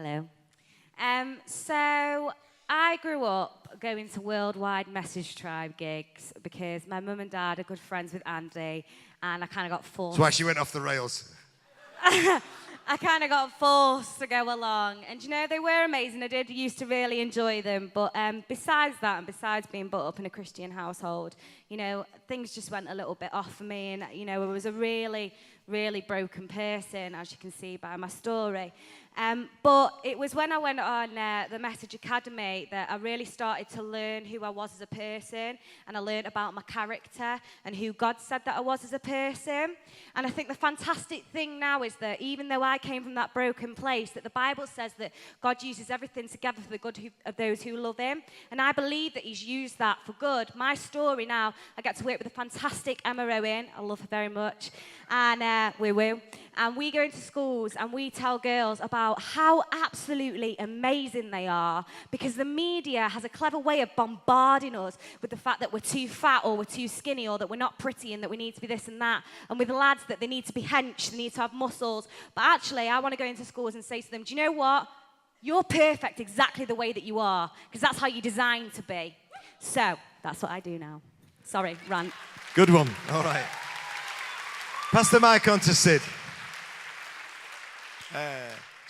Hello. So I grew up going to worldwide Message Tribe gigs because my mum and dad are good friends with Andy, and I kind of got forced. That's why she went off the rails. I kind of got forced to go along. And, you know, they were amazing. I did used to really enjoy them. But besides that, and besides being brought up in a Christian household, you know, things just went a little bit off for me. And, you know, I was a really, really broken person, as you can see by my story. But it was when I went on the Message Academy that I really started to learn who I was as a person, and I learned about my character and who God said that I was as a person. And I think the fantastic thing now is that even though I came from that broken place, that the Bible says that God uses everything together for the good of those who love him. And I believe that he's used that for good. My story now, I get to work with a fantastic Emma Rowan. I love her very much. And woo-woo. And we go into schools and we tell girls about how absolutely amazing they are, because the media has a clever way of bombarding us with the fact that we're too fat or we're too skinny or that we're not pretty and that we need to be this and that. And with lads that they need to be hench, they need to have muscles. But actually, I want to go into schools and say to them, do you know what? You're perfect exactly the way that you are, because that's how you're designed to be. So that's what I do now. Sorry, rant. Good one. All right. Pass the mic on to Sid.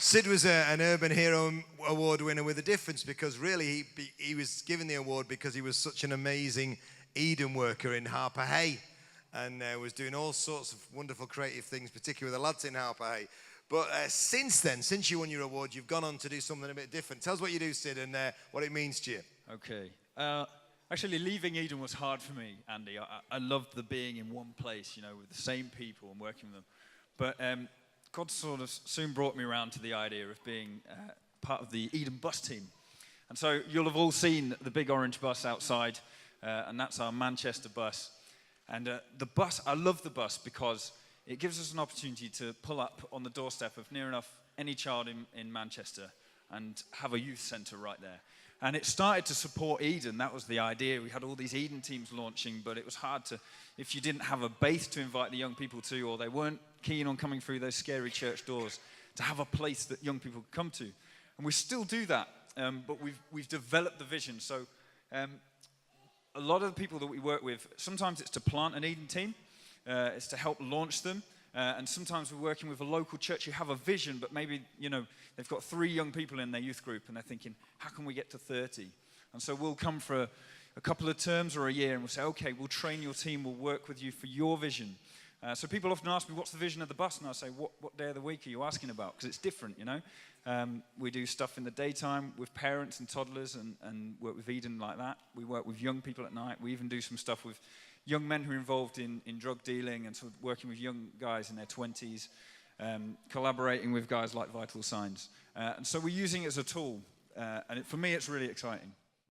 Sid was an Urban Hero Award winner with a difference, because really he was given the award because he was such an amazing Eden worker in Harper Hay, and was doing all sorts of wonderful creative things, particularly with the lads in Harper Hay. But since then, since you won your award, you've gone on to do something a bit different. Tell us what you do, Sid, and what it means to you. Okay. Actually, leaving Eden was hard for me, Andy. I loved the being in one place, you know, with the same people and working with them. But God sort of soon brought me around to the idea of being part of the Eden bus team. And so you'll have all seen the big orange bus outside, and that's our Manchester bus. And the bus, I love the bus because it gives us an opportunity to pull up on the doorstep of near enough any child in Manchester and have a youth centre right there. And it started to support Eden. That was the idea. We had all these Eden teams launching, but it was hard to, if you didn't have a base to invite the young people to, or they weren't keen on coming through those scary church doors, to have a place that young people could come to. And we still do that, but we've developed the vision. So a lot of the people that we work with, sometimes it's to plant an Eden team, it's to help launch them. And sometimes we're working with a local church who have a vision, but maybe, you know, they've got 3 young people in their youth group and they're thinking, how can we get to 30? And so we'll come for a couple of terms or a year and we'll say, okay, we'll train your team, we'll work with you for your vision. So people often ask me, what's the vision of the bus? And I say, what day of the week are you asking about? Because it's different, you know. We do stuff in the daytime with parents and toddlers and work with Eden like that. We work with young people at night. We even do some stuff with young men who are involved in drug dealing, and sort of working with young guys in their 20s, collaborating with guys like Vital Signs. And so we're using it as a tool, and for me it's really exciting.